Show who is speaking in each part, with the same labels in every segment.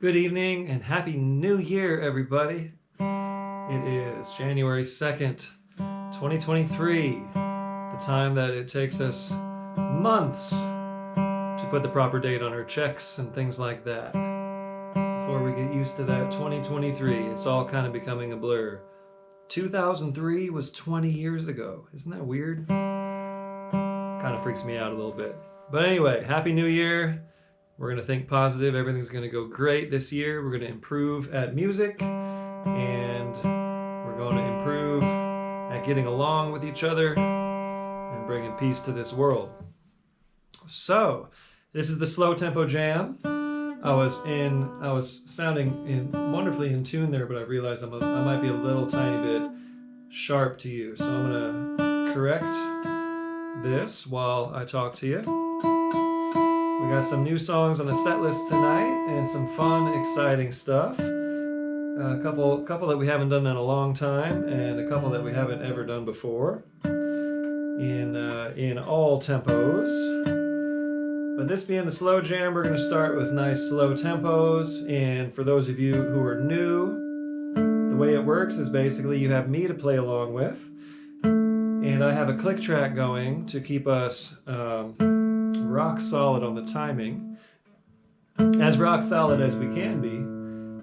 Speaker 1: Good evening and Happy New Year, everybody. It is January 2nd, 2023, the time that it takes us months to put the proper date on our checks and things like that. Before we get used to that 2023, it's all kind of becoming a blur. 2003 was 20 years ago. Isn't that weird? Kind of freaks me out a little bit. But anyway, Happy New Year. We're going to think positive. Everything's going to go great this year. We're going to improve at music, and we're going to improve at getting along with each other and bringing peace to this world. So, this is the slow tempo jam. I was sounding wonderfully in tune there, but I realized I might be a little tiny bit sharp to you. So I'm going to correct this while I talk to you. We got some new songs on the set list tonight and some fun, exciting stuff. A couple that we haven't done in a long time and a couple that we haven't ever done before in all tempos. But this being the slow jam, we're going to start with nice slow tempos. And for those of you who are new, the way it works is basically you have me to play along with, and I have a click track going to keep us rock solid on the timing, as rock solid as we can be,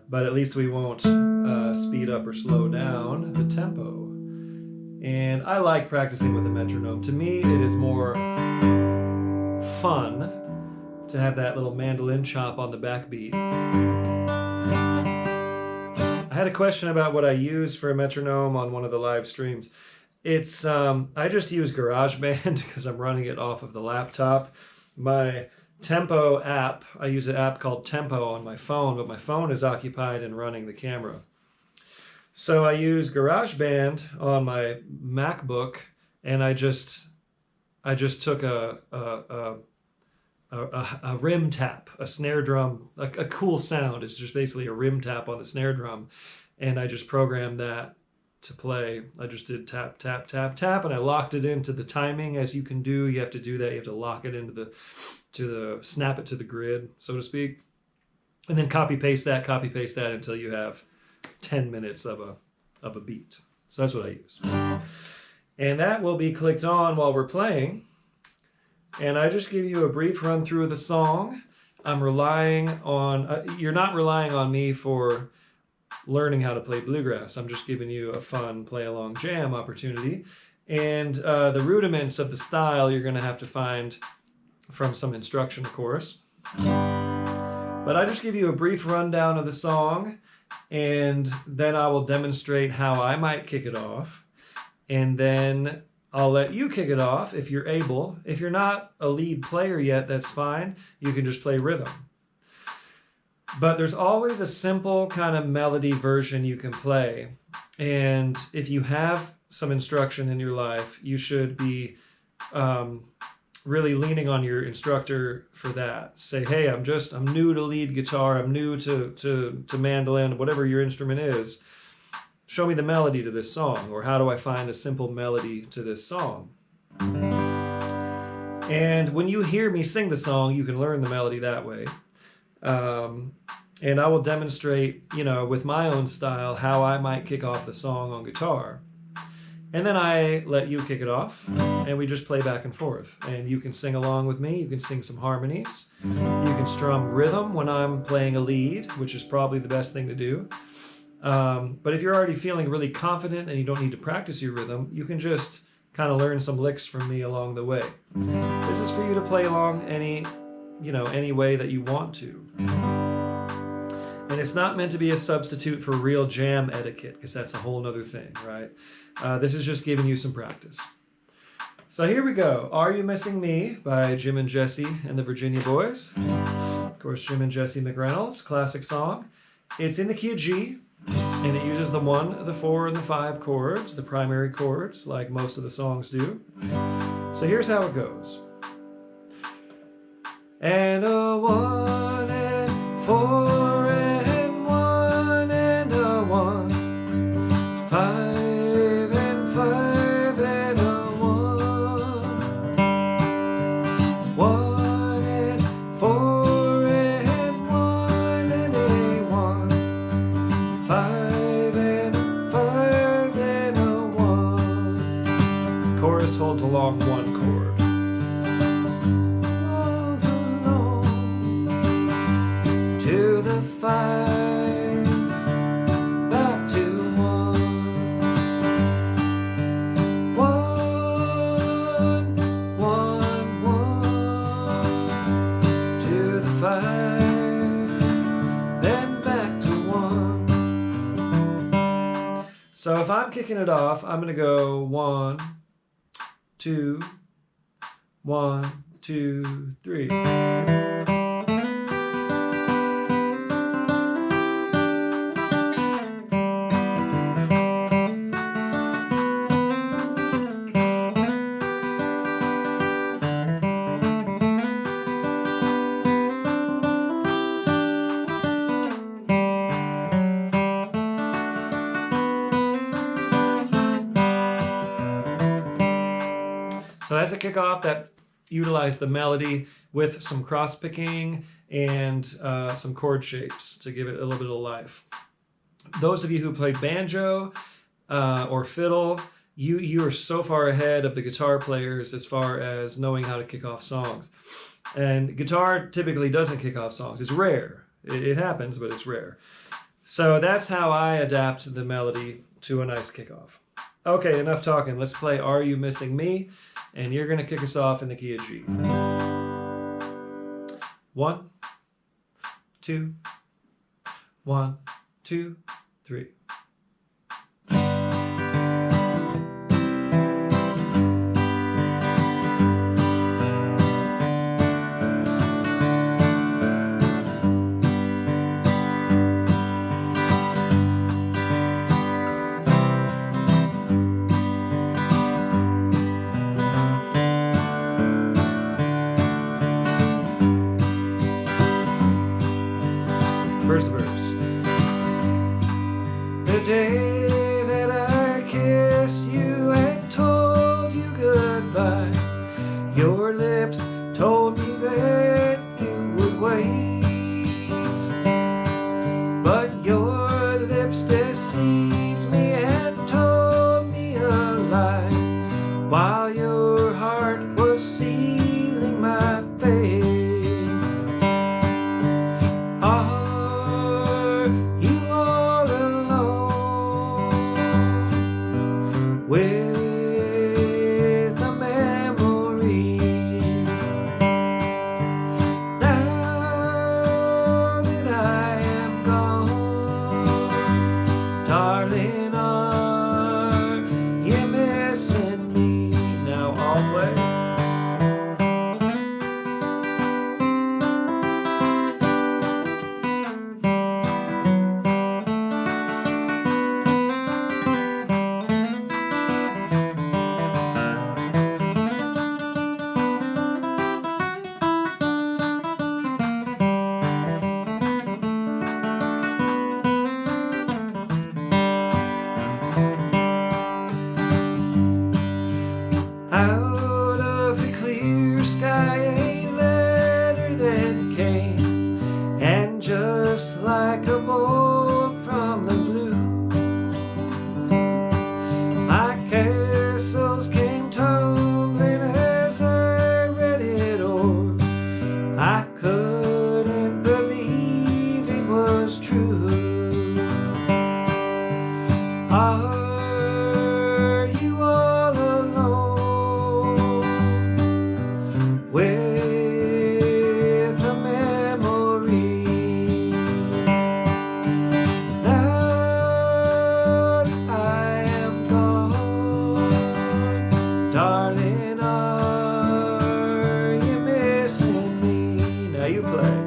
Speaker 1: but at least we won't speed up or slow down the tempo. And I like practicing with a metronome. To me, it is more fun to have that little mandolin chop on the backbeat. I had a question about what I use for a metronome on one of the live streams. It's I just use GarageBand because I'm running it off of the laptop. My Tempo app, I use an app called Tempo on my phone, but my phone is occupied in running the camera. So I use GarageBand on my MacBook, and I just took a rim tap, a snare drum, a cool sound. It's just basically a rim tap on the snare drum, and I just programmed that to play. I just did tap, tap, tap, tap, and I locked it into the timing, as you can do. You have to do that. You have to lock it into snap it to the grid, so to speak, and then copy paste that until you have 10 minutes of a beat. So that's what I use. And that will be clicked on while we're playing. And I just give you a brief run through of the song. I'm relying on, you're not relying on me for learning how to play bluegrass. I'm just giving you a fun play-along jam opportunity. And the rudiments of the style you're going to have to find from some instruction, of course. But I just give you a brief rundown of the song, and then I will demonstrate how I might kick it off. And then I'll let you kick it off if you're able. If you're not a lead player yet, that's fine. You can just play rhythm. But there's always a simple kind of melody version you can play. And if you have some instruction in your life, you should be really leaning on your instructor for that. Say, hey, I'm new to lead guitar, I'm new to mandolin, whatever your instrument is. Show me the melody to this song, or how do I find a simple melody to this song? And when you hear me sing the song, you can learn the melody that way. And I will demonstrate, with my own style, how I might kick off the song on guitar. And then I let you kick it off, and we just play back and forth. And you can sing along with me, you can sing some harmonies, you can strum rhythm when I'm playing a lead, which is probably the best thing to do. But if you're already feeling really confident and you don't need to practice your rhythm, you can just kind of learn some licks from me along the way. This is for you to play along any way that you want to. And it's not meant to be a substitute for real jam etiquette, because that's a whole nother thing, right? This is just giving you some practice. So here we go. Are You Missing Me by Jim and Jesse and the Virginia Boys. Of course, Jim and Jesse McReynolds, classic song. It's in the key of G, and it uses the 1, the 4, and the 5 chords, the primary chords, like most of the songs do. So here's how it goes. And a 1 and 4 and 1 and a 1, 5 and 5 and a 1, 1 and 4 and 1 and 8. holds along one chord. All alone to the 5, back to 1. 1, 1, 1 to the 5, then back to 1. So if I'm kicking it off, I'm going to go 1, 2, 1, 2, 3. So as a kickoff, that utilized the melody with some cross picking and some chord shapes to give it a little bit of life. Those of you who play banjo or fiddle, you are so far ahead of the guitar players as far as knowing how to kick off songs. And guitar typically doesn't kick off songs. It's rare. It happens, but it's rare. So that's how I adapt the melody to a nice kickoff. Okay, enough talking. Let's play Are You Missing Me? And you're going to kick us off in the key of G. 1, 2, 1, 2, 3. First verse. The day that I kissed you and told you goodbye, your lips told me that you would wait, but your lips deceived me and told me a lie, while your heart was sealing my fate. With a memory, now that I am gone, darling, are you missing me? Now I'll play. Out of the clear sky a letter then came, and just like a bolt from the blue, my castles came tumbling as I read it o'er. I couldn't believe it was true. Are you all alone with a memory? Now that I am gone, darling, are you missing me? Now you play.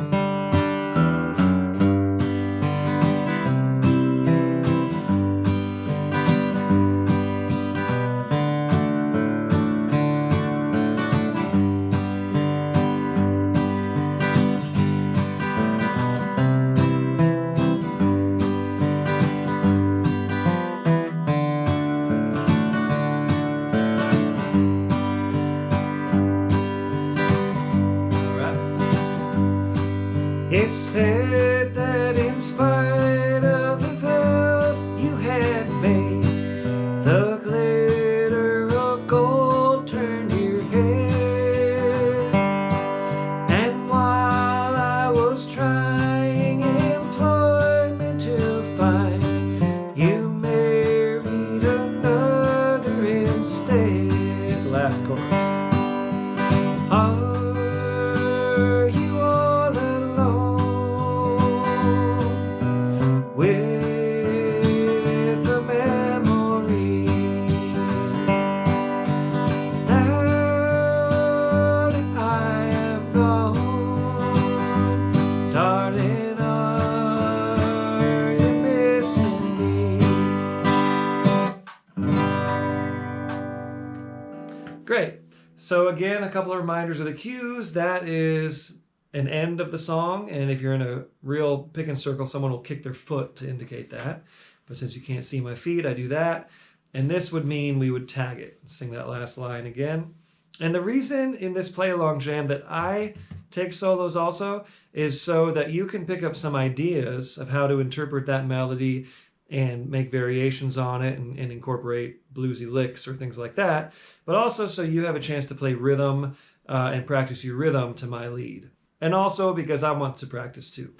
Speaker 1: So again, a couple of reminders of the cues. That is an end of the song, and if you're in a real picking circle, someone will kick their foot to indicate that. But since you can't see my feet, I do that. And this would mean we would tag it, sing that last line again. And the reason in this play-along jam that I take solos also is so that you can pick up some ideas of how to interpret that melody and make variations on it and incorporate bluesy licks or things like that, but also so you have a chance to play rhythm and practice your rhythm to my lead. And also because I want to practice too.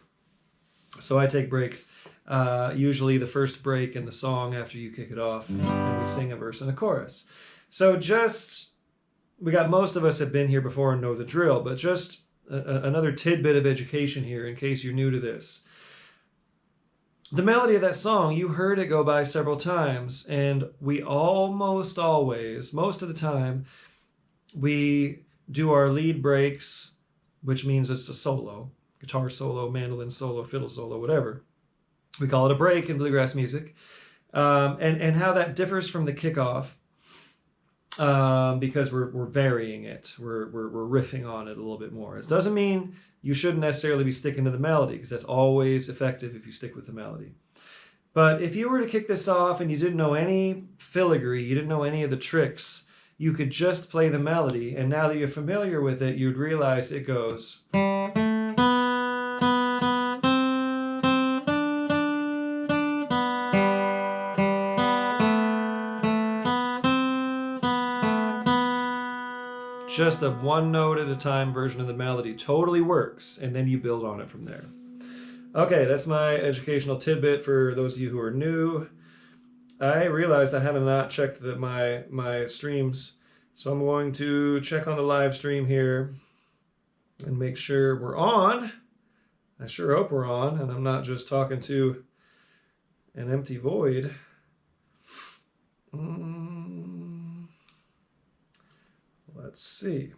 Speaker 1: So I take breaks, usually the first break in the song after you kick it off, and we sing a verse and a chorus. So we got most of us have been here before and know the drill, but just another tidbit of education here in case you're new to this. The melody of that song, you heard it go by several times, and we almost always, most of the time, we do our lead breaks, which means it's a solo, guitar solo, mandolin solo, fiddle solo, whatever. We call it a break in bluegrass music. And how that differs from the kickoff, because we're varying it. We're riffing on it a little bit more. It doesn't mean you shouldn't necessarily be sticking to the melody, because that's always effective if you stick with the melody. But if you were to kick this off and you didn't know any filigree, you didn't know any of the tricks, you could just play the melody, and now that you're familiar with it, you'd realize it goes. Just a one note at a time version of the melody totally works, and then you build on it from there. Okay, that's my educational tidbit for those of you who are new. I realized I have not checked my streams, so I'm going to check on the live stream here and make sure we're on. I sure hope we're on, and I'm not just talking to an empty void. Let's see.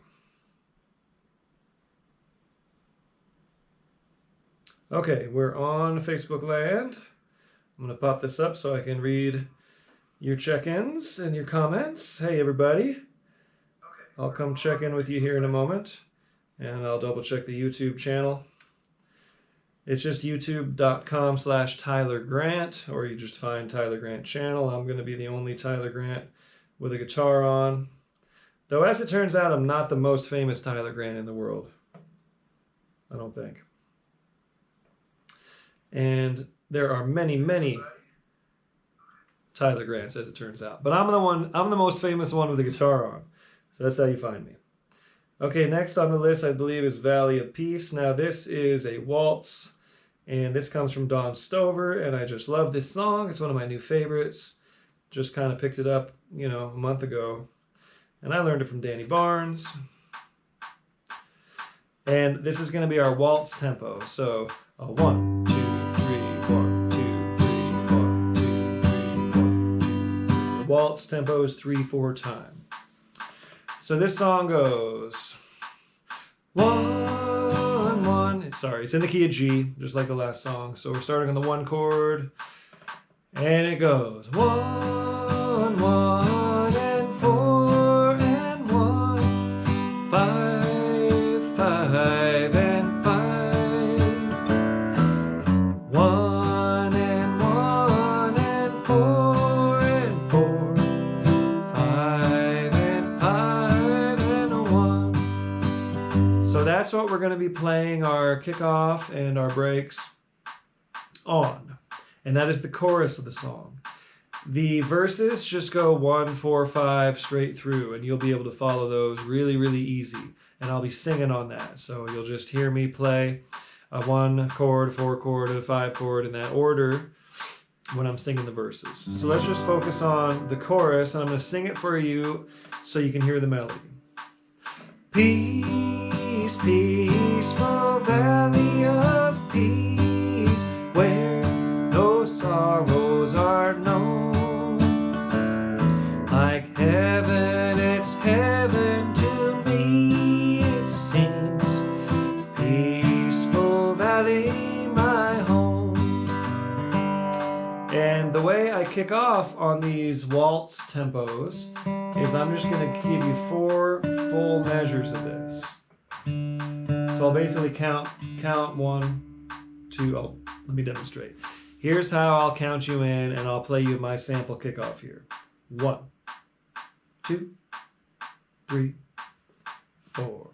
Speaker 1: Okay, we're on Facebook land. I'm going to pop this up so I can read your check-ins and your comments. Hey, everybody. I'll come check in with you here in a moment, and I'll double-check the YouTube channel. It's just youtube.com/Tyler Grant, or you just find Tyler Grant channel. I'm going to be the only Tyler Grant with a guitar on. Though, as it turns out, I'm not the most famous Tyler Grant in the world. I don't think. And there are many, many Tyler Grants, as it turns out. But I'm the most famous one with a guitar on. So that's how you find me. Okay, next on the list, I believe, is Valley of Peace. Now, this is a waltz, and this comes from Don Stover, and I just love this song. It's one of my new favorites. Just kind of picked it up, a month ago. And I learned it from Danny Barnes. And this is going to be our waltz tempo. So, 1, 2, 3, 1, 2, 3, 1, 2, 3, 1. The waltz tempo is 3/4 time. So this song goes 1, 1. Sorry, it's in the key of G, just like the last song. So we're starting on the 1 chord, and it goes 1, 1, and 4, and 1, 5, 5, and 5, 1, and 1, and 4, and 4, 5, and 5, and a 1. So that's what we're going to be playing our kickoff and our breaks on. And that is the chorus of the song. The verses just go 1, 4, 5 straight through, and you'll be able to follow those really, really easy. And I'll be singing on that. So you'll just hear me play a 1 chord, 4 chord, and a 5 chord in that order when I'm singing the verses. So let's just focus on the chorus, and I'm going to sing it for you so you can hear the melody. Peace, peaceful valley of peace, where no sorrows are known. Like heaven, it's heaven to me, it seems. Peaceful valley, my home. And the way I kick off on these waltz tempos is I'm just going to give you 4 full measures of this. So I'll basically count 1, 2, oh, let me demonstrate. Here's how I'll count you in, and I'll play you my sample kickoff here. 1, 2, 3, 4.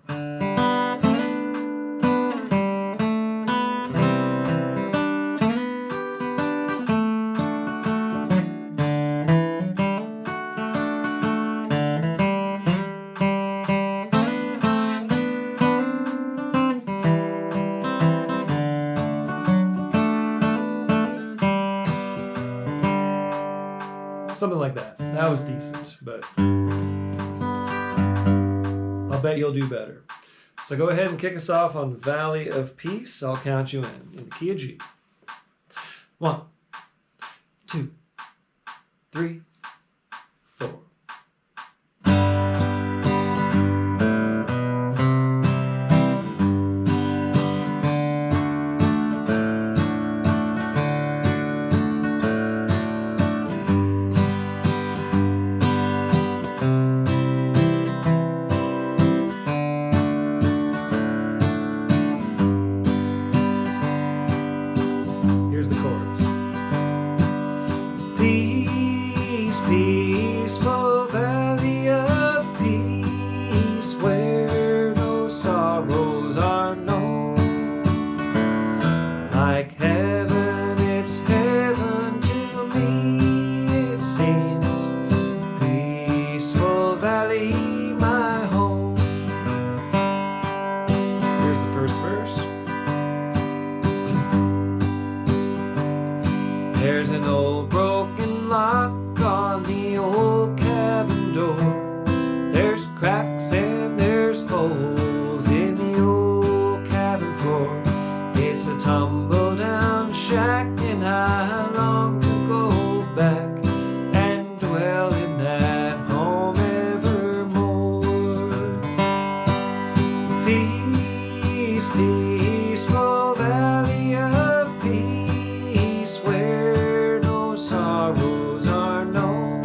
Speaker 1: Something like that. That was decent, but I'll bet you'll do better. So go ahead and kick us off on Valley of Peace. I'll count you in the key of G. 1, 2, 3, 4. Peace, peaceful valley of peace, where no sorrows are known. Like heaven, it's heaven to me, it seems. Peaceful valley, my home. Here's the first verse. There's an old broken lock on the old cabin door. There's cracks and there's holes in the old cabin floor. It's a tumble down shack, and I long to go back and dwell in that home evermore. Peace, peaceful valley of peace, where no sorrows are known.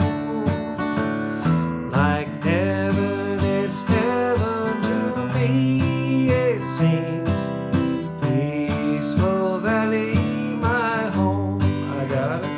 Speaker 1: Like heaven, it's heaven to me, it seems. Peaceful valley, my home. I got it.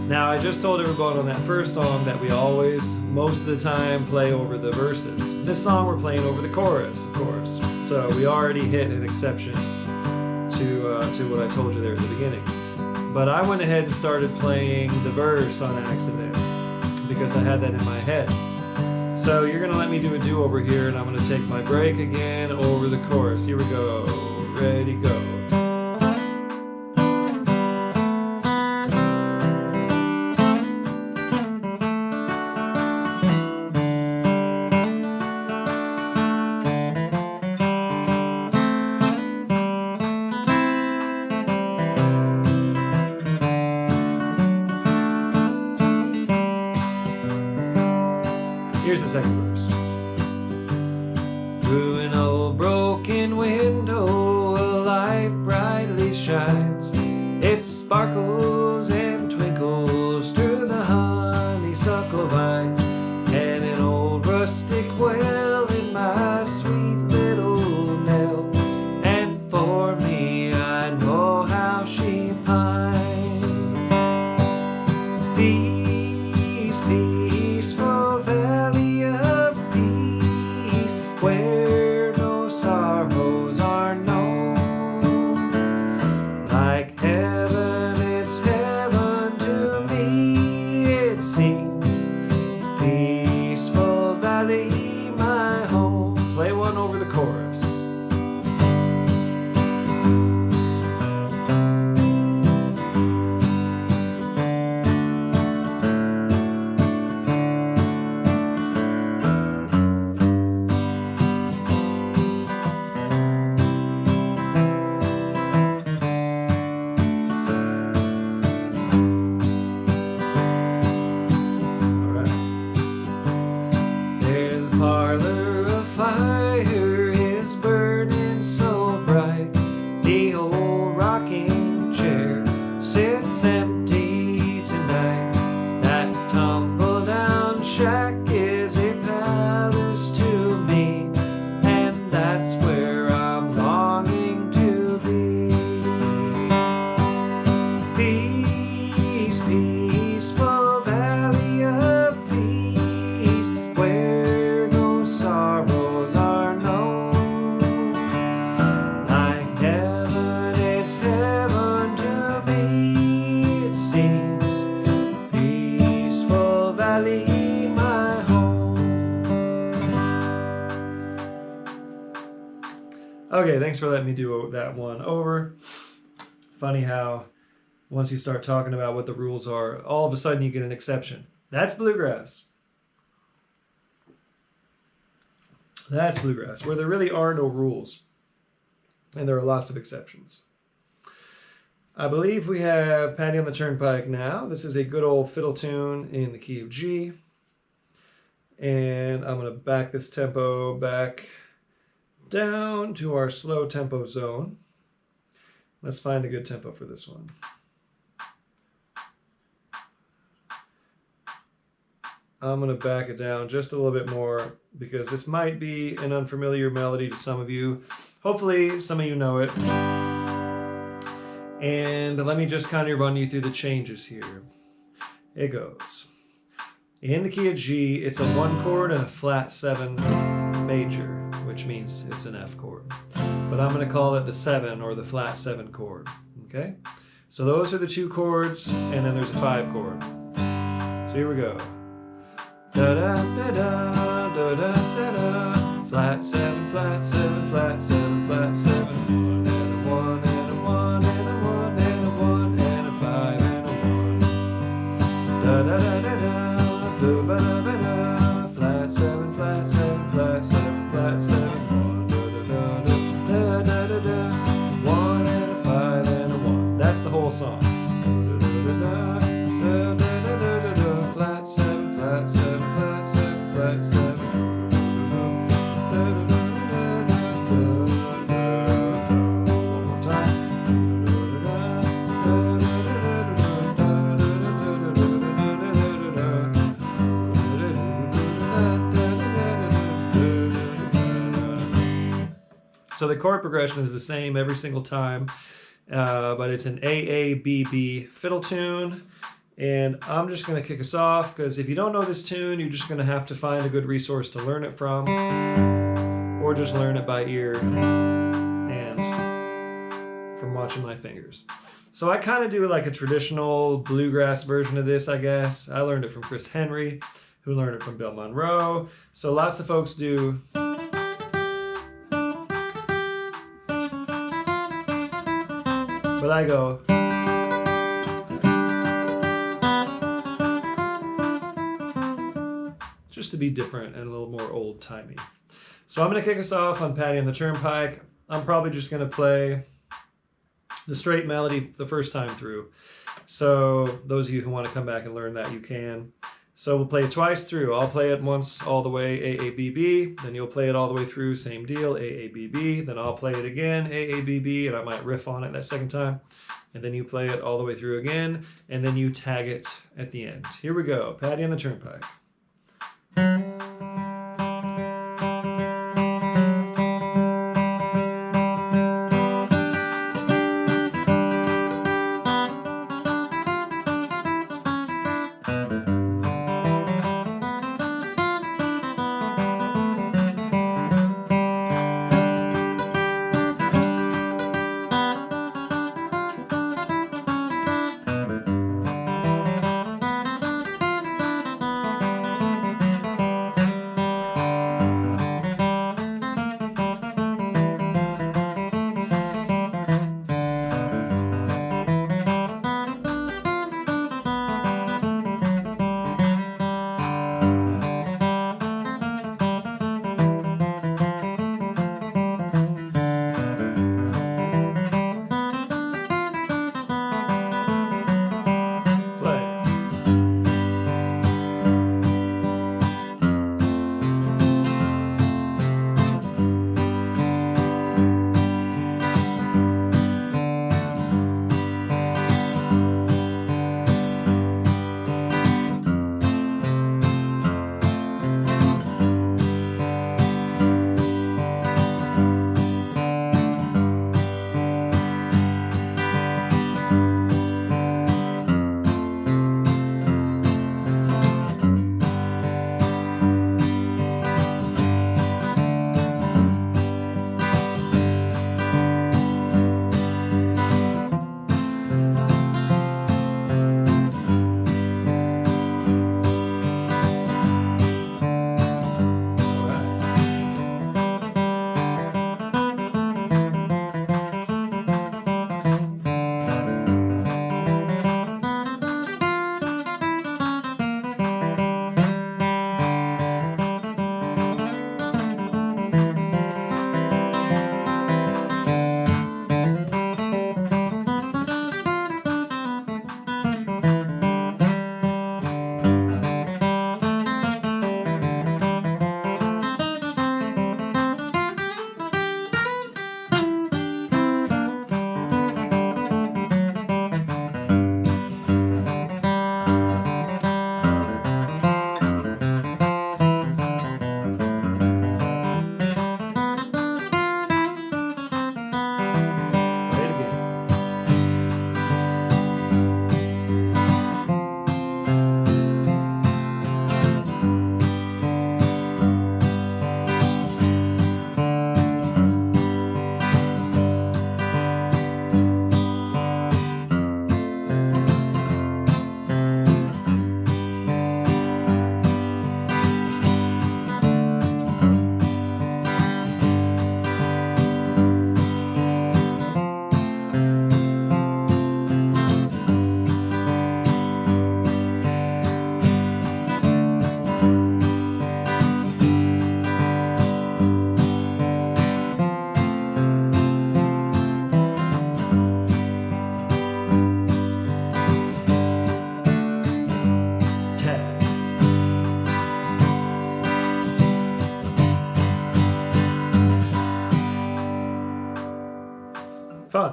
Speaker 1: Now, I just told everyone on that first song that we always, most of the time, play over the verses. This song we're playing over the chorus, of course. So we already hit an exception to what I told you there at the beginning. But I went ahead and started playing the verse on accident because I had that in my head. So you're going to let me do a do-over here, and I'm going to take my break again over the chorus. Here we go. Ready, go. Here's the second verse. Through an old broken window, a light brightly shines. It sparkles and twinkles through the honeysuckle vines, and an old rustic well in my sweet little Nell. And for me, I know how she pines. Peace, peaceful valley of peace, where no sorrows are known. Like heaven, it's heaven shack is a palace to me, and that's where I'm longing to be. Peace, peaceful valley of peace, where no sorrows are known. Like heaven, it's heaven to me, it seems. Peaceful valley, my home. Okay, thanks for letting me do that one over. Funny how once you start talking about what the rules are, all of a sudden you get an exception. That's bluegrass. That's bluegrass, where there really are no rules. And there are lots of exceptions. I believe we have Paddy on the Turnpike now. This is a good old fiddle tune in the key of G. And I'm going to back this tempo back down to our slow tempo zone. Let's find a good tempo for this one. I'm going to back it down just a little bit more because this might be an unfamiliar melody to some of you. Hopefully some of you know it. And let me just kind of run you through the changes here. It goes. In the key of G, it's a 1 chord and a flat 7 major, which means it's an F chord. But I'm going to call it the 7 or the flat 7 chord. Okay? So those are the 2 chords, and then there's a 5 chord. So here we go. Da da da da da da da da. Flat 7, flat 7, flat 7, flat 7. 1 and a 1 and a 1 and a 1 and a 1 and a 5 and a 1. Da da da da da. Do ba da ba da. Flat 7, flat 7, flat 7, flat 7. Da da da da da da. 1 and a 5 and a 1. That's the whole song. Da da da da da da. Flat 7, flat 7, flat 7, flat 7. One more time. So the chord progression is the same every single time, but it's an AABB fiddle tune. And I'm just going to kick us off because if you don't know this tune, you're just going to have to find a good resource to learn it from, or just learn it by ear and from watching my fingers. So I kind of do like a traditional bluegrass version of this, I guess. I learned it from Chris Henry, who learned it from Bill Monroe. So lots of folks do. But I go. Just to be different and a little more old-timey. So I'm going to kick us off on Paddy on the Turnpike. I'm probably just going to play the straight melody the first time through. So those of you who want to come back and learn that, you can. So we'll play it twice through. I'll play it once all the way AABB, then you'll play it all the way through, same deal, AABB, then I'll play it again, AABB, and I might riff on it that second time. And then you play it all the way through again, and then you tag it at the end. Here we go, Paddy on the Turnpike.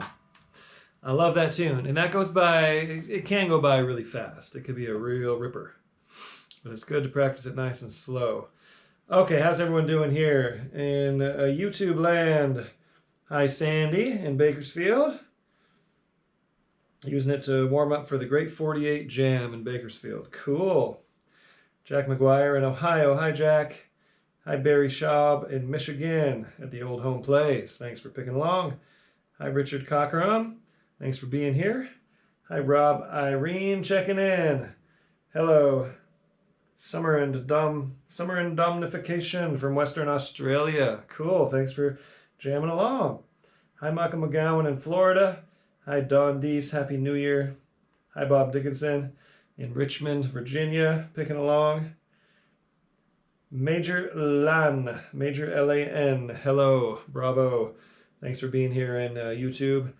Speaker 1: fun. I love that tune. And that goes by, it can go by really fast. It could be a real ripper. But it's good to practice it nice and slow. Okay, how's everyone doing here in YouTube land? Hi, Sandy in Bakersfield. Using it to warm up for the Great 48 Jam in Bakersfield. Cool. Jack McGuire in Ohio. Hi, Jack. Hi, Barry Schaub in Michigan at the Old Home Place. Thanks for picking along. Hi, Richard Cockrum. Thanks for being here. Hi, Rob Irene checking in. Hello. Summer and Domnification from Western Australia. Cool. Thanks for jamming along. Hi, Maka McGowan in Florida. Hi, Don Deese. Happy New Year. Hi, Bob Dickinson in Richmond, Virginia, picking along. Major Lan, Major L-A-N. Hello. Bravo. Thanks for being here in YouTube.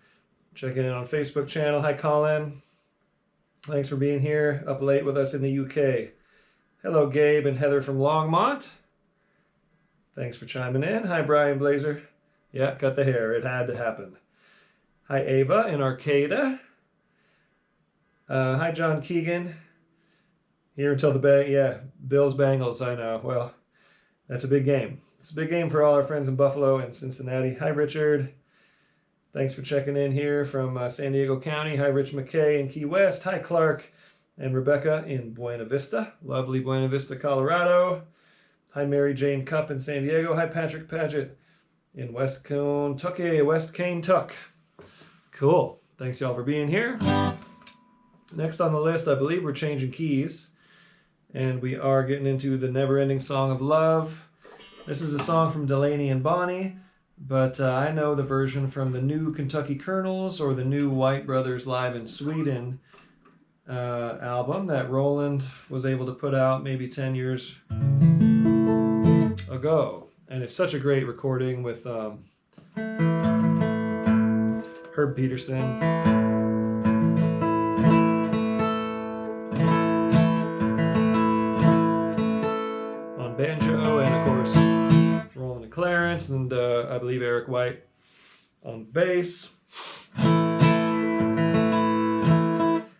Speaker 1: Checking in on Facebook channel. Hi, Colin. Thanks for being here up late with us in the UK. Hello, Gabe and Heather from Longmont. Thanks for chiming in. Hi, Brian Blazer. Yeah, cut the hair. It had to happen. Hi, Ava in Arcata. Hi, John Keegan. Here until Bills Bengals, I know. Well, that's a big game. It's a big game for all our friends in Buffalo and Cincinnati. Hi, Richard. Thanks for checking in here from San Diego County. Hi, Rich McKay in Key West. Hi, Clark and Rebecca in Buena Vista. Lovely Buena Vista, Colorado. Hi, Mary Jane Cup in San Diego. Hi, Patrick Paget in West Kentucky. Cool. Thanks, y'all, for being here. Next on the list, I believe we're changing keys. And we are getting into the Neverending Song of Love. This is a song from Delaney and Bonnie, but I know the version from the new Kentucky Colonels or the new White Brothers Live in Sweden album that Roland was able to put out maybe 10 years ago. And it's such a great recording with Herb Peterson. Banjo, and of course Roland and Clarence, and I believe Eric White on bass.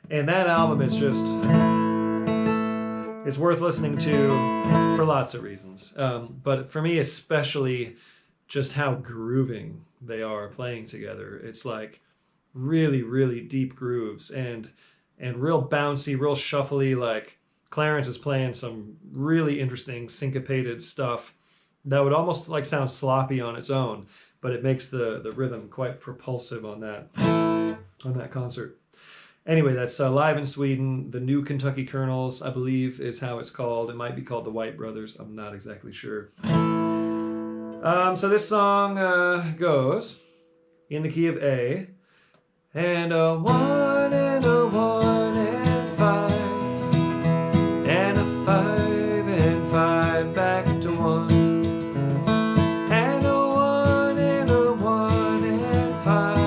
Speaker 1: And that album is just, it's worth listening to for lots of reasons, but for me especially just how grooving they are playing together. It's like really, really deep grooves and real bouncy, real shuffly. Like Clarence is playing some really interesting syncopated stuff that would almost like sound sloppy on its own, but it makes the rhythm quite propulsive on that concert. Anyway, that's live in Sweden. The new Kentucky Colonels, I believe, is how it's called. It might be called the White Brothers. I'm not exactly sure. So this song goes in the key of A, and a 1 and a 1 and 5. And a 5 and 5 back to 1. And a 1 and a 1 and 5.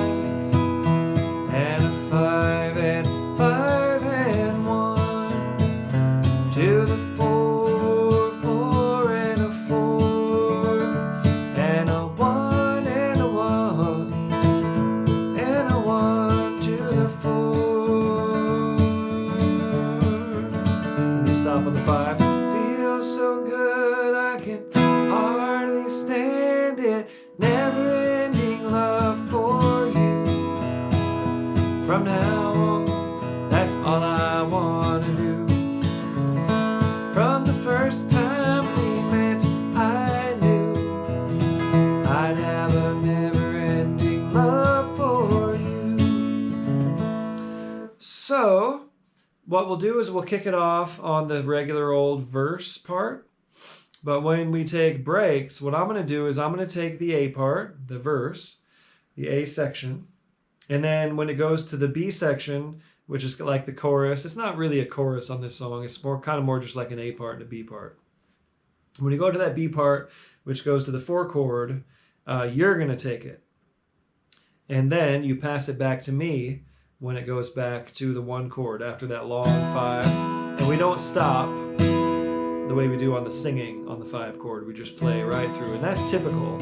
Speaker 1: And a 5 and 5 and 1. To the 4, 4 and a 4. And a 1 and a 1. And a 1 to the 4. Stop on the 5. Feels so good, I can hardly stand it. Never-ending love for you. From now on, that's all I want to do. From the first time we met, I knew I'd have a never-ending love for you. So what we'll do is we'll kick it off on the regular old verse part. But when we take breaks, what I'm going to do is I'm going to take the A part, the verse, the A section. And then when it goes to the B section, which is like the chorus, it's not really a chorus on this song. It's kind of more just like an A part and a B part. When you go to that B part, which goes to the 4 chord, you're going to take it. And then you pass it back to me when it goes back to the 1 chord after that long 5. And we don't stop the way we do on the singing on the 5 chord. We just play right through, and that's typical.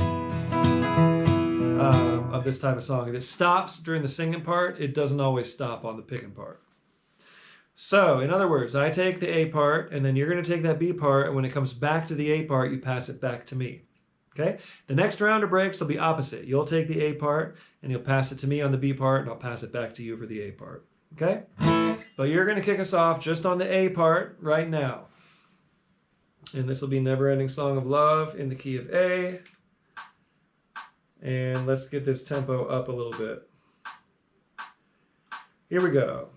Speaker 1: of this type of song. If it stops during the singing part, it doesn't always stop on the picking part. So, in other words, I take the A part, and then you're going to take that B part, and when it comes back to the A part, you pass it back to me. Okay? The next round of breaks will be opposite. You'll take the A part, and you'll pass it to me on the B part, and I'll pass it back to you for the A part. Okay? But you're going to kick us off just on the A part right now. And this will be Neverending Song of Love in the key of A. And let's get this tempo up a little bit. Here we go.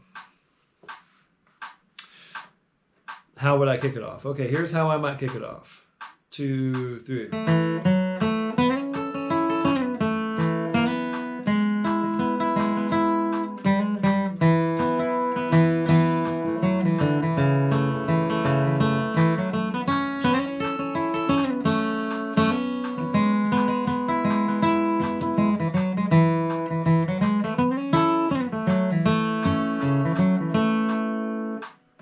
Speaker 1: How would I kick it off? Okay, here's how I might kick it off. 2, 3.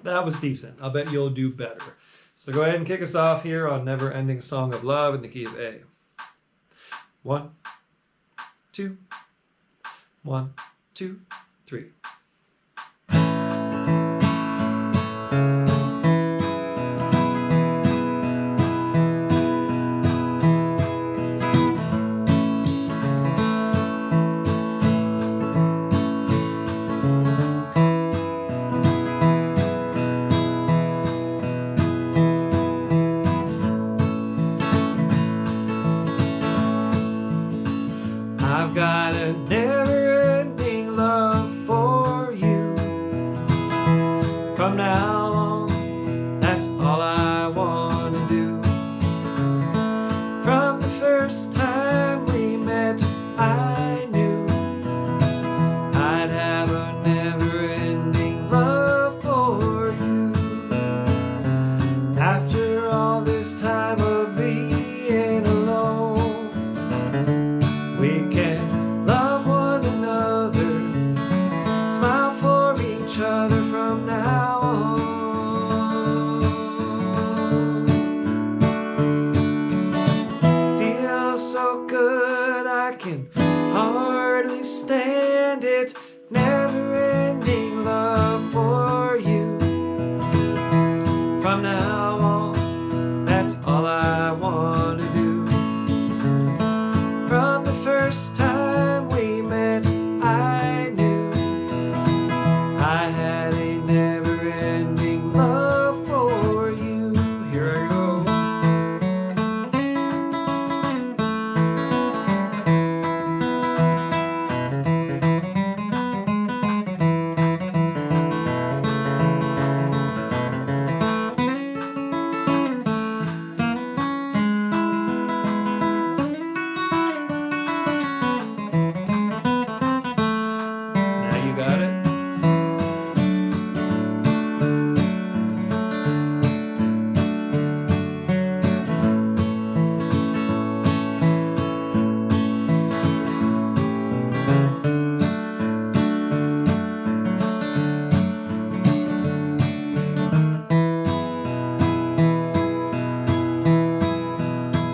Speaker 1: That was decent. I'll bet you'll do better. So go ahead and kick us off here on Never-Ending Song of Love in the key of A. 1, 2, 1, 2, 3. I've got a never-ending love for you. From now on, that's all I want to do. From the first time we met, I knew I'd have a never-ending love for you. After all this time of being alone, we can love one another, smile for each other from now on. Feels so good, I can hardly stand it. Never-ending love for you. From now on, that's all I want to do. From the first time we met, I knew I had a never-ending love for you. Here I go. Now you got it.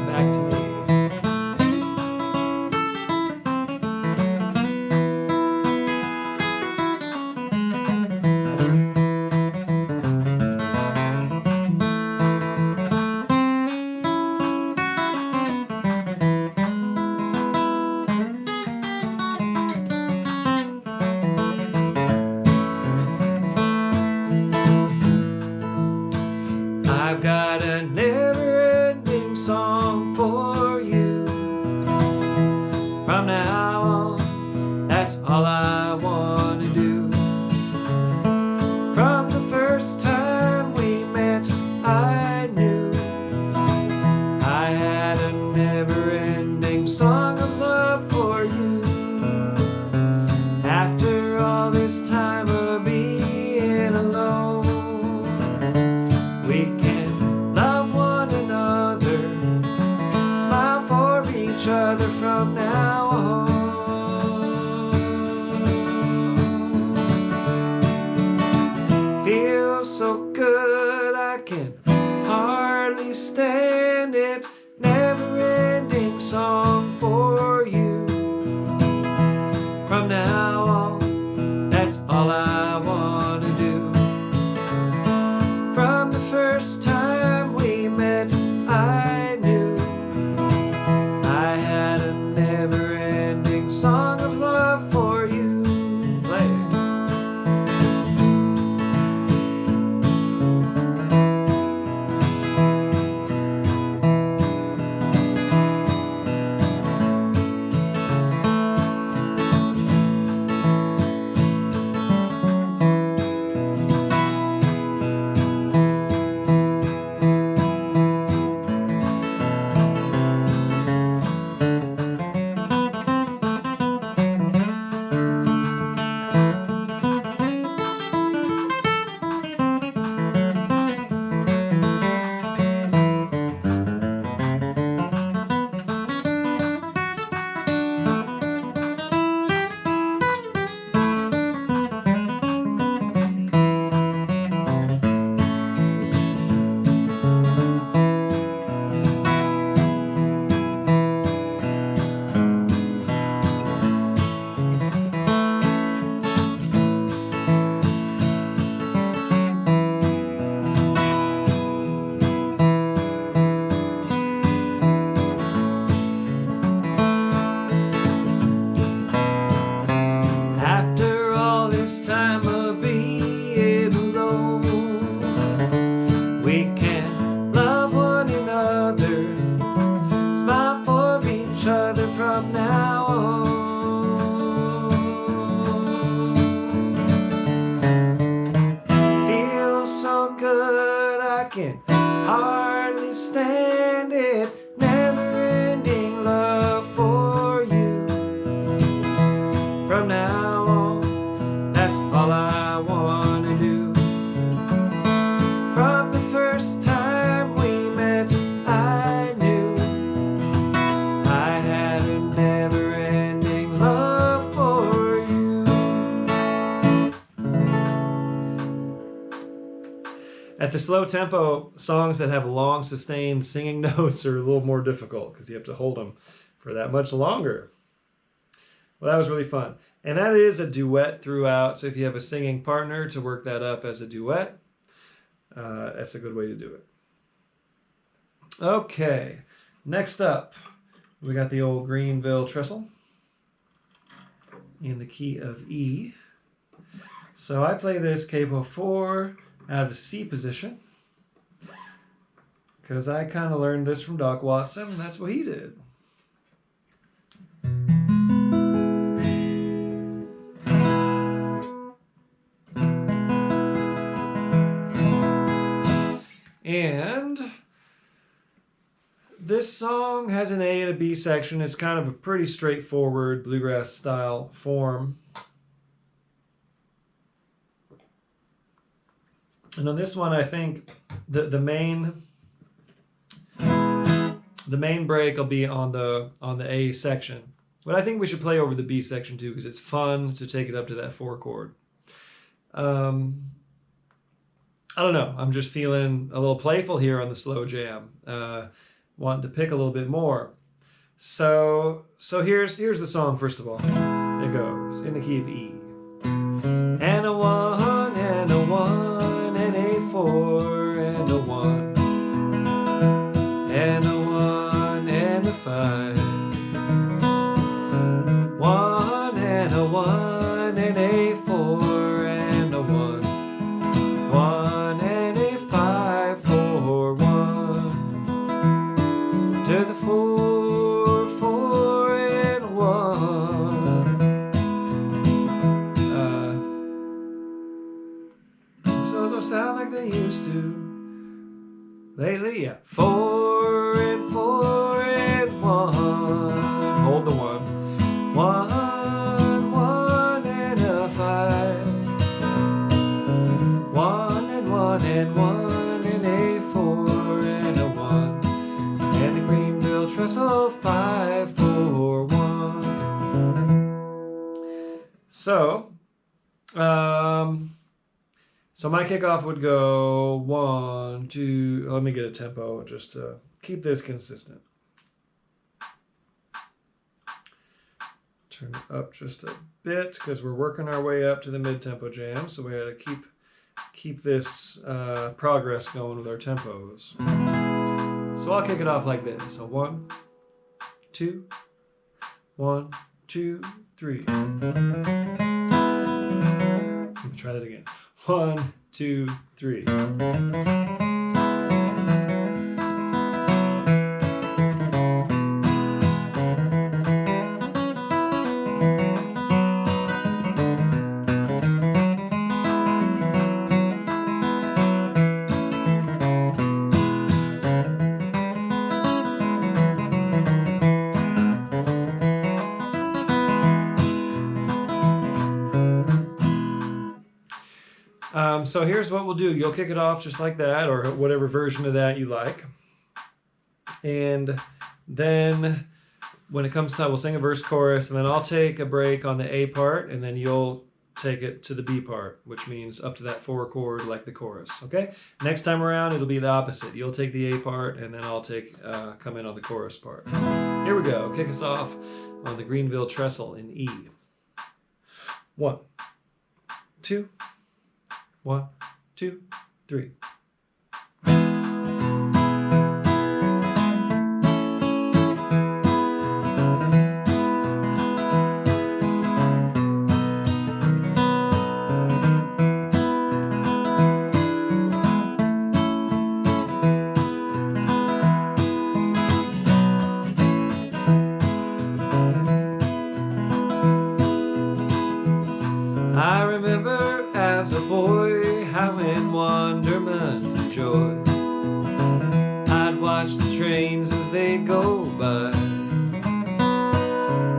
Speaker 1: Back to me. I've got a never-ending song for you. From now on, that's all I want to do. From the first time we met, I knew I had a never-ending song of love for you. After all this time of being alone, we can love one another, smile for each other from now on. Feels so good, I can hardly stand it. Never-ending song for you. other, smile for each other from now on. Feels so good I can hardly stand it. Never-ending love for you. From now on, that's all I want to do. From the first time we met, I knew I had a never-ending love for you. At the slow tempo, songs that have long sustained singing notes are a little more difficult because you have to hold them for that much longer. Well, that was really fun. And that is a duet throughout, so if you have a singing partner to work that up as a duet, that's a good way to do it. Okay, next up, we got the old Greenville Trestle in the key of E. So I play this capo 4 out of a C position because I kind of learned this from Doc Watson, and that's what he did. And this song has an A and a B section. It's kind of a pretty straightforward bluegrass style form. And on this one, I think the main break will be on the A section. But I think we should play over the B section too because it's fun to take it up to that 4 chord. I don't know. I'm just feeling a little playful here on the slow jam. Wanting to pick a little bit more. So here's the song first of all. It goes in the key of E. And a 1 and a 1 and a 4 and a 1 and a 1 and a 5. 1 and a 1 and a 4 and a 1. 1 and a 5 for 1 to the 4, 4 and 1. So don't sound like they used to lately. Yeah, 4 and 4 and 1. Hold the 1. 1, 1 and a 5. 1 and 1 and 1 and a 4 and a 1 and a Greenville Trestle 5 for 1. So my kickoff would go 1, 2. Let me get a tempo just to keep this consistent. Turn it up just a bit because we're working our way up to the mid-tempo jam, so we got to keep this progress going with our tempos. So I'll kick it off like this. So 1, 2, 1, 2, 3. Let me try that again. 1, 2, 3. So here's what we'll do. You'll kick it off just like that, or whatever version of that you like. And then when it comes time, we'll sing a verse chorus, and then I'll take a break on the A part, and then you'll take it to the B part, which means up to that 4 chord like the chorus, okay? Next time around, it'll be the opposite. You'll take the A part, and then I'll come in on the chorus part. Here we go. Kick us off on the Greenville Trestle in E. 1, 2, 1, 2, 3. the trains as they go by,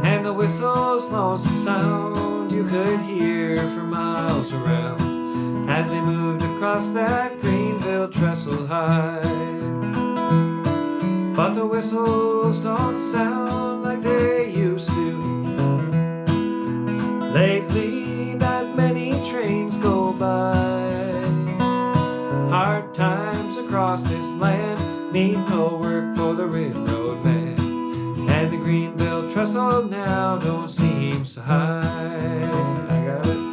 Speaker 1: and the whistle's lonesome sound you could hear for miles around as they moved across that Greenville Trestle high. But the whistles don't sound like they used to. Lately, not many trains go by. Hard times across this land mean no work for the railroad man, and the Greenville Trestle now don't seem so high. I got it.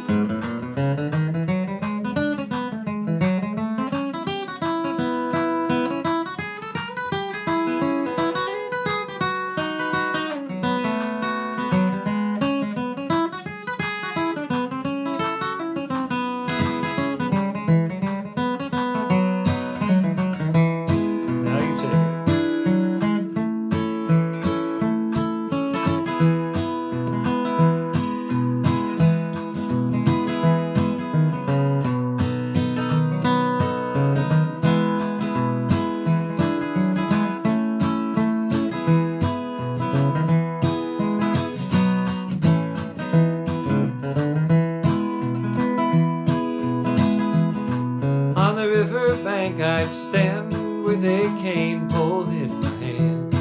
Speaker 1: On the riverbank I'd stand with a cane pole in my hand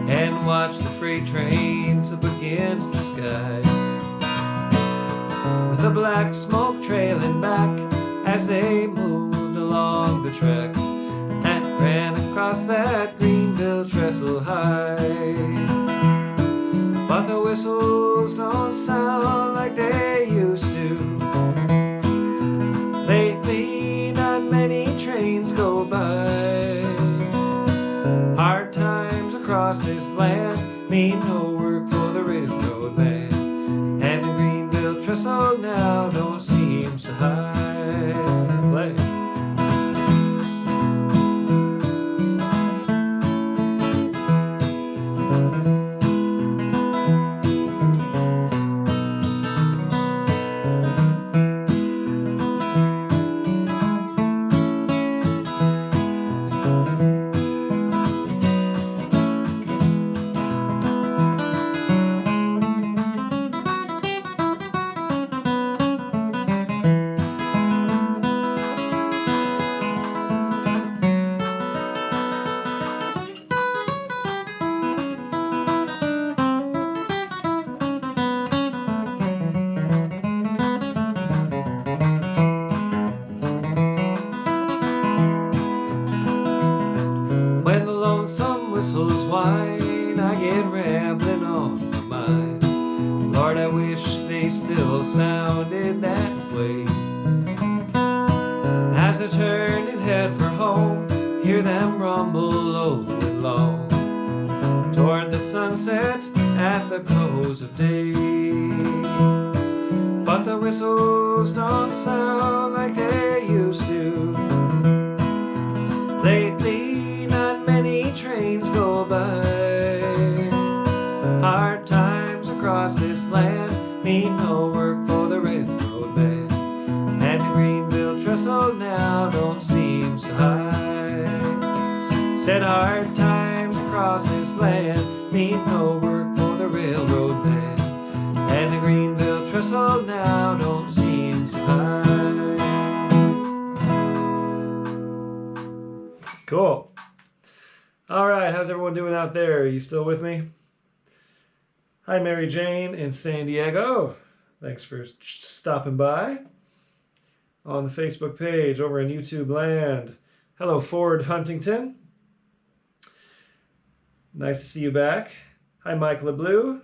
Speaker 1: and watch the freight trains up against the sky, with the black smoke trailing back as they moved along the track and ran across that Greenville Trestle high. But the whistles don't sound like they used to. Lately, not many trains go by. Hard times across this land mean no work for the railroad man, and the Greenville Trestle now don't seem so high. Play. When the lonesome whistles whine, I get rambling on my mind. Lord, I wish they still sounded that way. As I turn and head for home, hear them rumble low and long toward the sunset at the close of day. But the whistles don't sound like they used to. Lately, not many trains go by. Hard times across this land mean no work for the railroad man, and the Greenville Trestle now don't seem so high. Said hard times across this land mean no work for the railroad man, and the Greenville Trestle now don't seem so high. Cool. All right, how's everyone doing out there? Are you still with me? Hi, Mary Jane in San Diego. Thanks for stopping by on the Facebook page, over in YouTube land. Hello, Ford Huntington. Nice to see you back. Hi, Mike LeBlue.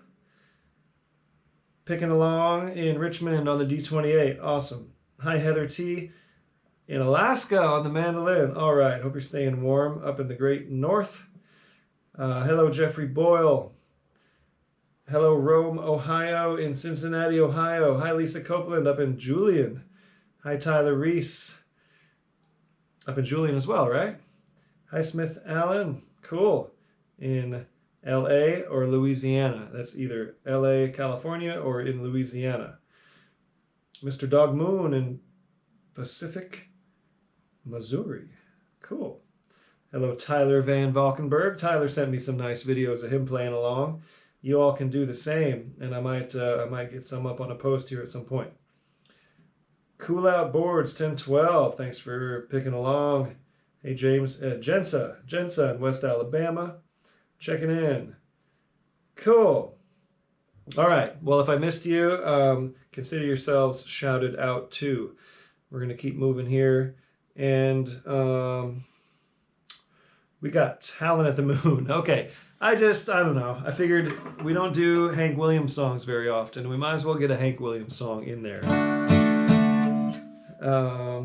Speaker 1: Picking along in Richmond on the D28. Awesome. Hi, Heather T. in Alaska on the mandolin. All right, hope you're staying warm up in the great north. Hello, Jeffrey Boyle. Hello, Rome, Ohio in Cincinnati, Ohio. Hi, Lisa Copeland up in Julian. Hi, Tyler Reese up in Julian as well, right? Hi, Smith Allen. Cool. In LA or Louisiana. That's either LA, California, or in Louisiana. Mr. Dog Moon in Pacific, Missouri. Cool. Hello, Tyler Van Valkenburg. Tyler sent me some nice videos of him playing along. You all can do the same, and I might get some up on a post here at some point. Cool Out Boards 1012. Thanks for picking along. Hey, James, Jensa in West Alabama, checking in. Cool. All right. Well, if I missed you, consider yourselves shouted out too. We're going to keep moving here. And we got Howlin' at the Moon. Okay. I don't know. I figured we don't do Hank Williams songs very often. We might as well get a Hank Williams song in there.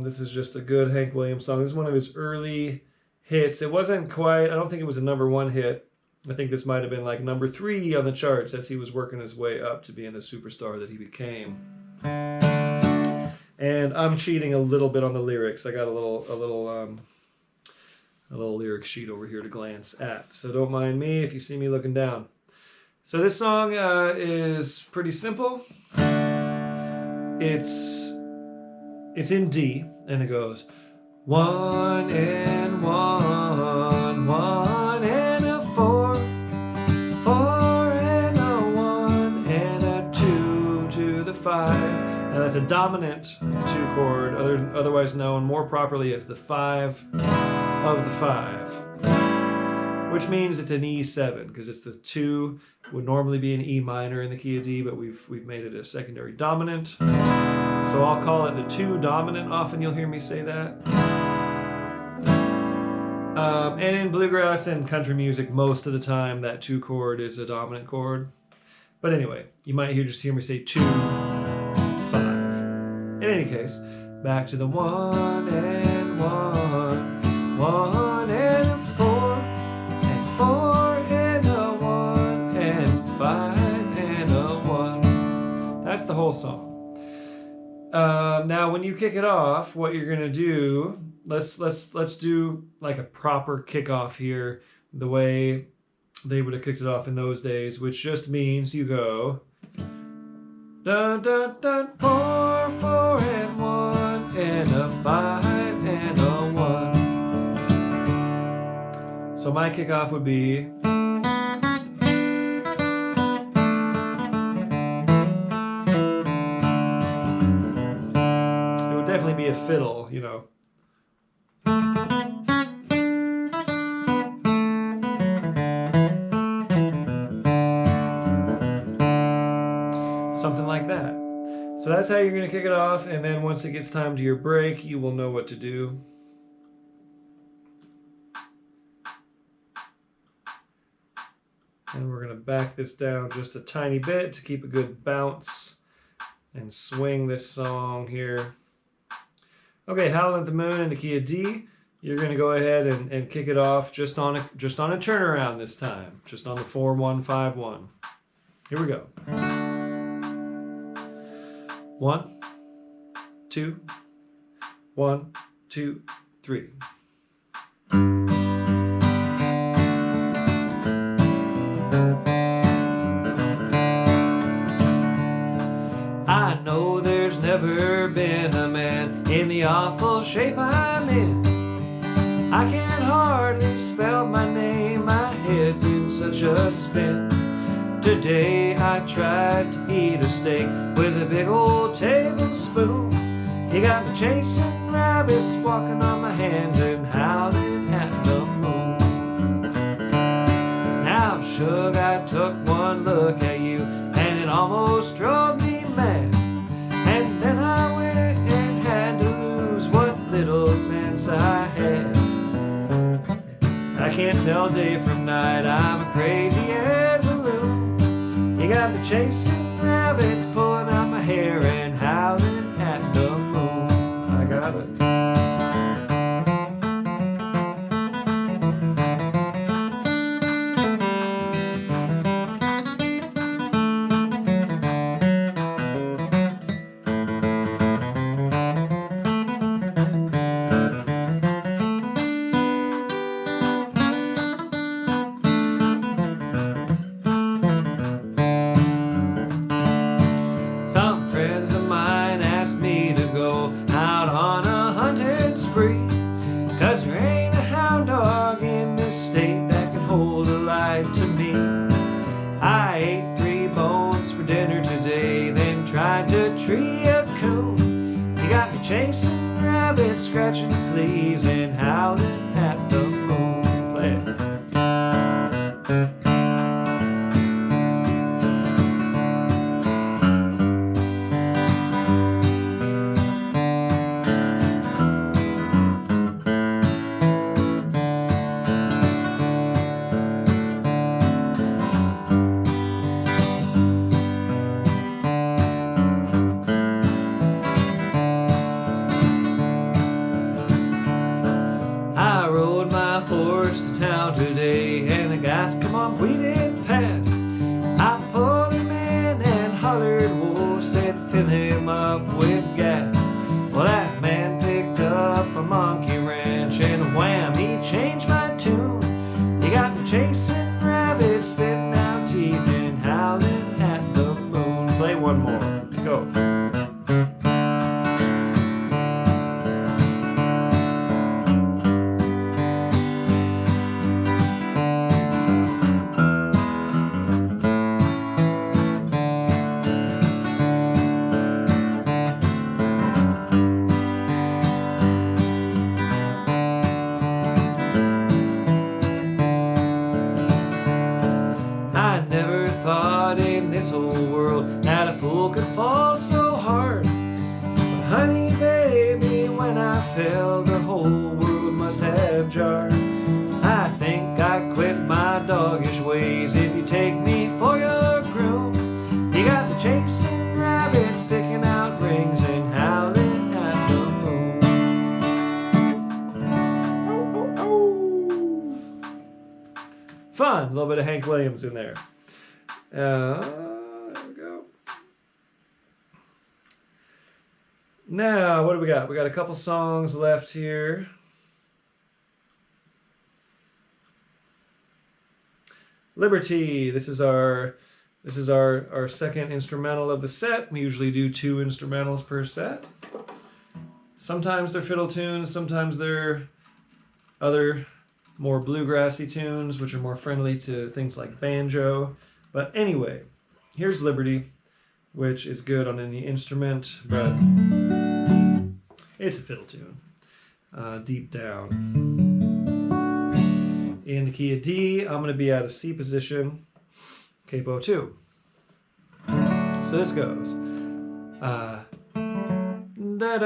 Speaker 1: This is just a good Hank Williams song. This is one of his early hits. It wasn't quite, I don't think it was a #1 hit. I think this might have been like #3 on the charts as he was working his way up to being the superstar that he became. And I'm cheating a little bit on the lyrics. I got a little lyric sheet over here to glance at. So don't mind me if you see me looking down. So this song is pretty simple. It's in D, and it goes 1 and 1, 1 and a 4, 4 and a 1 and a 2 to the 5. Now that's a dominant 2 chord, otherwise known more properly as the 5 of the 5, which means it's an E7 because it's the 2 would normally be an E minor in the key of D, but we've made it a secondary dominant. So I'll call it the 2 dominant. Often you'll hear me say that. And in bluegrass and country music, most of the time that 2 chord is a dominant chord. But anyway, you might just hear me say 2, 5. In any case, back to the 1 and 1, 1 and a 4, and 4 and a 1, and 5 and a 1. That's the whole song. Now when you kick it off, what you're gonna do, let's do like a proper kickoff here, the way they would have kicked it off in those days, which just means you go dun dun dun 4, 4 and 1 and a 5 and a 1. So my kickoff would be definitely be a fiddle, you know. Something like that. So that's how you're going to kick it off, and then once it gets time to your break, you will know what to do. And we're going to back this down just a tiny bit to keep a good bounce and swing this song here. Okay, Howlin' at the Moon in the key of D. You're going to go ahead and kick it off just on a turnaround this time, just on the 4-1-5-1. Here we go. 1, 2, 1, 2, 3. I know there's never been a man in the awful shape I'm in. I can hardly spell my name, my head's in such a spin. Today I tried to eat a steak with a big old tablespoon. You got me chasing rabbits, walking on my hands and howling at the moon. Now, Shug, I took one look at you and it almost drove me mad. And then I went and had to lose what little sense I had. I can't tell day from night, I'm crazy as a loon. You got me chasing rabbits, pulling out my hair and howling at the moon. I got it. Some friends of mine asked me to go out on a chasing rabbits, scratching fleas, and howling at the moon. Play it. Town today, and the guys come on, we didn't pass. I pulled him in and hollered, whoa, said fill him up with gas. Well, that man picked up a monkey wrench, and wham, he changed my tune. He got me chasing rabbits, spitting out teeth, and howling at the moon. Play one more, go. This whole world that a fool could fall so hard. But honey baby, when I fell, the whole world must have jarred. I think I quit my doggish ways if you take me for your groom. You got me chasing rabbits, picking out rings, and howling at the moon. Oh, oh, oh. Fun, a little bit of Hank Williams in there. There we go. Now, what do we got? We got a couple songs left here. Liberty. This is our second instrumental of the set. We usually do 2 instrumentals per set. Sometimes they're fiddle tunes, sometimes they're other more bluegrassy tunes, which are more friendly to things like banjo. But anyway, here's Liberty, which is good on any instrument, but it's a fiddle tune, deep down. In the key of D, I'm going to be at a C position, capo 2. So this goes. Da-da,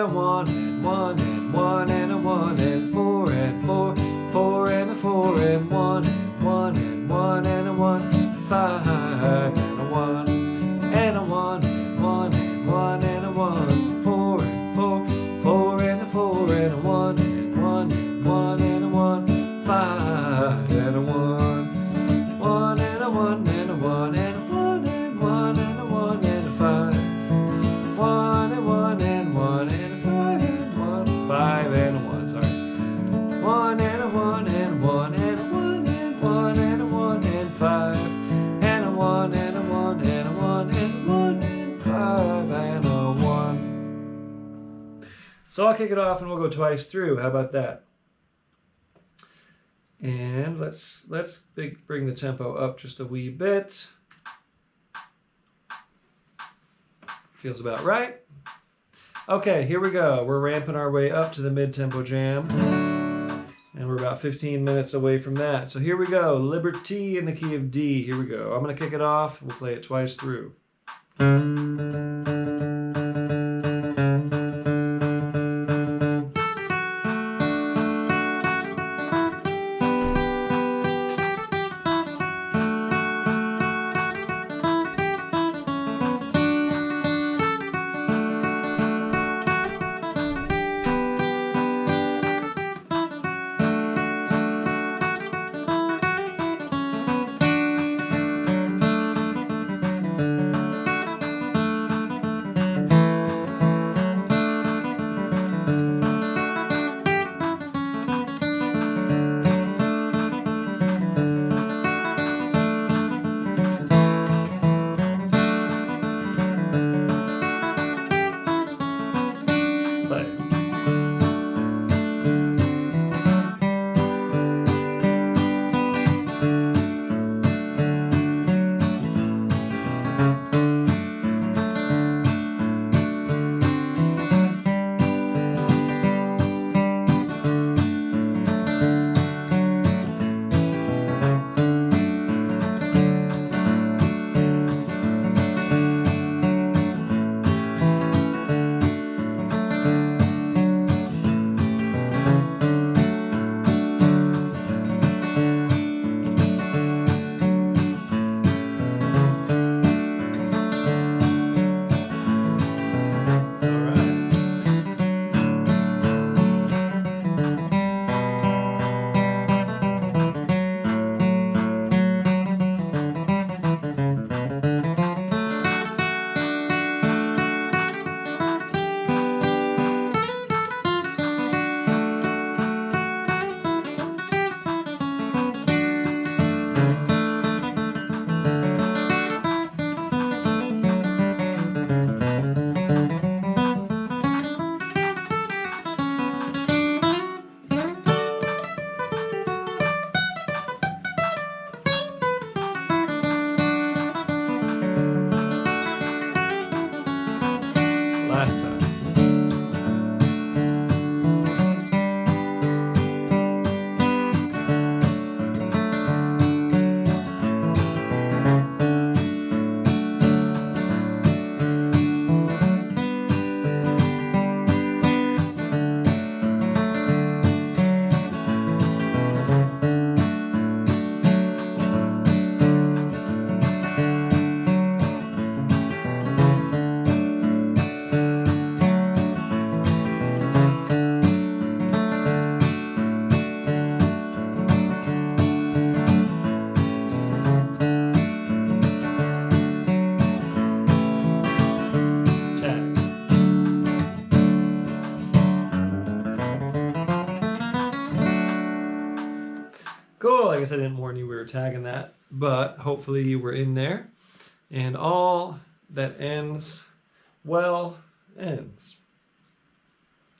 Speaker 1: 1 and 1 and 1 and a 1 and 4 and 4, 4 and a 4 and 1 and 1 and 1 and a 1. 5 and a 1 and a 1 and 1 and 1 and a 1, 4 and 4, 4 and a 4 and a 1 and 1 and 1 and a 1, 5 and a 1, 1 and a 1 and a 1 and a 1 and 1 and a 1 and a 5, 1 and 1 and 1 and a 5 and 1, 5 and a 1, sorry, 1 and a 1 and 1 and a 1 and 1 and a 1 and 5. 1 and a 1 and a 1 and 1 and 5 and a 1. So I'll kick it off and we'll go twice through. How about that? And let's bring the tempo up just a wee bit. Feels about right. Okay, here we go. We're ramping our way up to the mid-tempo jam. And we're about 15 minutes away from that. So here we go. Liberty in the key of D. Here we go. I'm going to kick it off. We'll play it twice through. warn you we were tagging that, but hopefully you were in there. And all that ends well ends.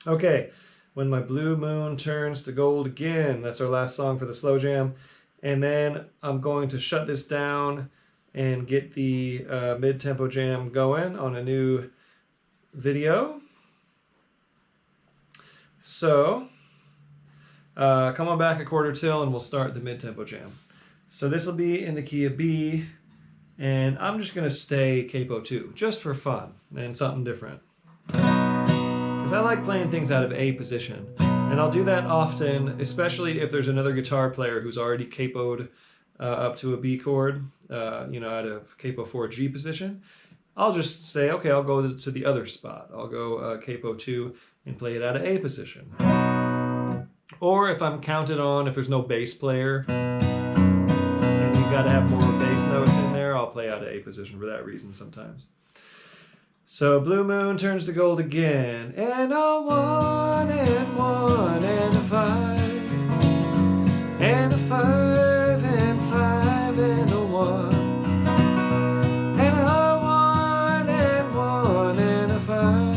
Speaker 1: Okay, when my blue moon turns to gold again. That's our last song for the slow jam. And then I'm going to shut this down and get the mid-tempo jam going on a new video. So come on back a quarter till and we'll start the mid-tempo jam. So this will be in the key of B, and I'm just going to stay capo 2 just for fun and something different. Because I like playing things out of A position. And I'll do that often, especially if there's another guitar player who's already capoed up to a B chord, you know, out of capo 4 G position. I'll just say, okay, I'll go to the other spot. I'll go capo 2 and play it out of A position. Or if I'm counted on, if there's no bass player, and you've got to have more bass notes in there, I'll play out of A position for that reason sometimes. So blue moon turns to gold again, and a 1 and 1 and a 5, and a 5 and 5 and a 1, and a 1 and 1 and a 5,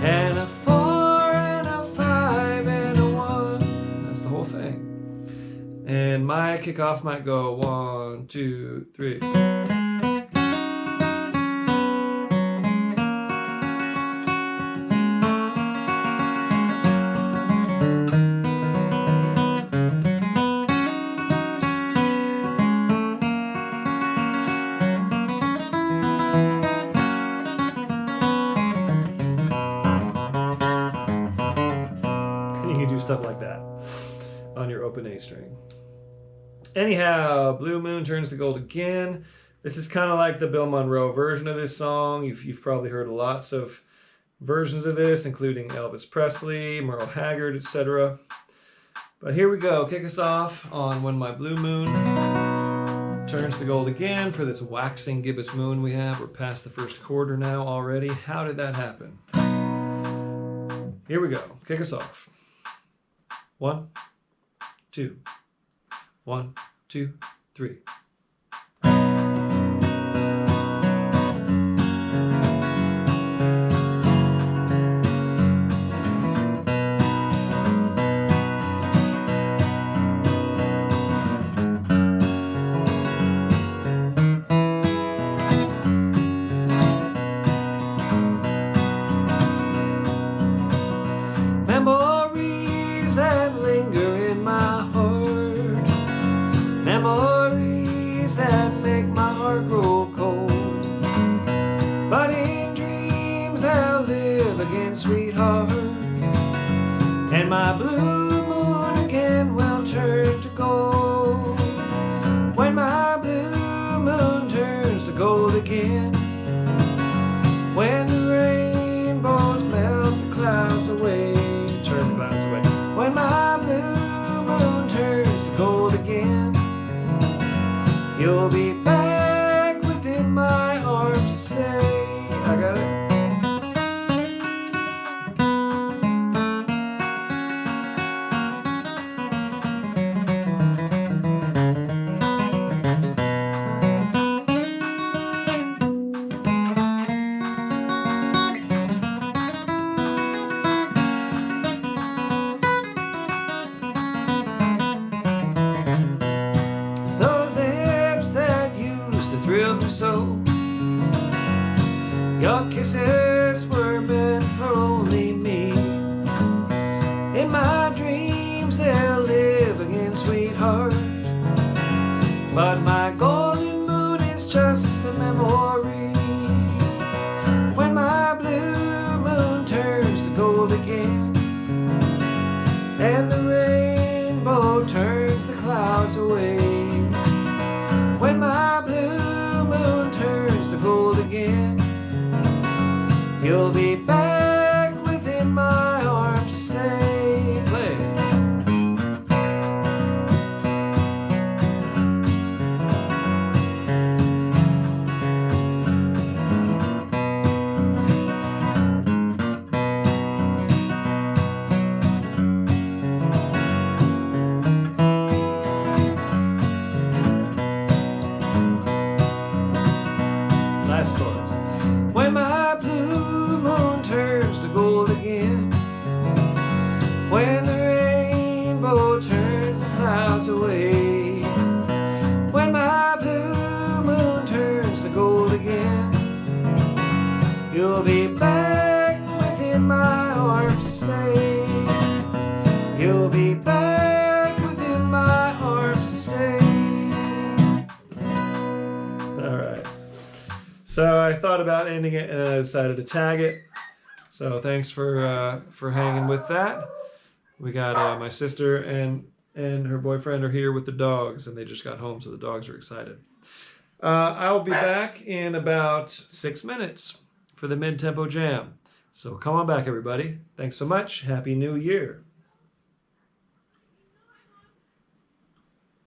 Speaker 1: and a 4 and a 5 and a 1. That's the whole thing. And my kickoff might go 1, 2, 3. Stuff like that on your open A string. Anyhow, blue moon turns to gold again. This is kind of like the Bill Monroe version of this song. You've probably heard lots of versions of this, including Elvis Presley, Merle Haggard, etc. But here we go. Kick us off on When My Blue Moon Turns to Gold Again for this waxing gibbous moon we have. We're past the first quarter now already. How did that happen? Here we go. Kick us off. 1, 2, 1, 2, 3. Memories that linger in my heart, memories that make my heart grow cold, but in dreams they'll live again, sweetheart, and my blue moon again will turn to gold. When my blue moon turns to gold again, when the rainbows melt the clouds away, turn the clouds away. When my blue moon turns to gold again, you'll be back within my arms to stay. I got it. Thrilled me so. Your kisses were meant for only me. In my dreams they'll live again, sweetheart, but my golden moon is just a memory. When my blue moon turns to gold again, and the rainbow turns the clouds away, when my blue moon turns to gold again, you'll be back within my arms to stay. Play. So I thought about ending it, and I decided to tag it. So thanks for hanging with that. We got my sister and her boyfriend are here with the dogs, and they just got home, so the dogs are excited. I will be back in about 6 minutes for the mid-tempo jam. So come on back, everybody. Thanks so much. Happy New Year.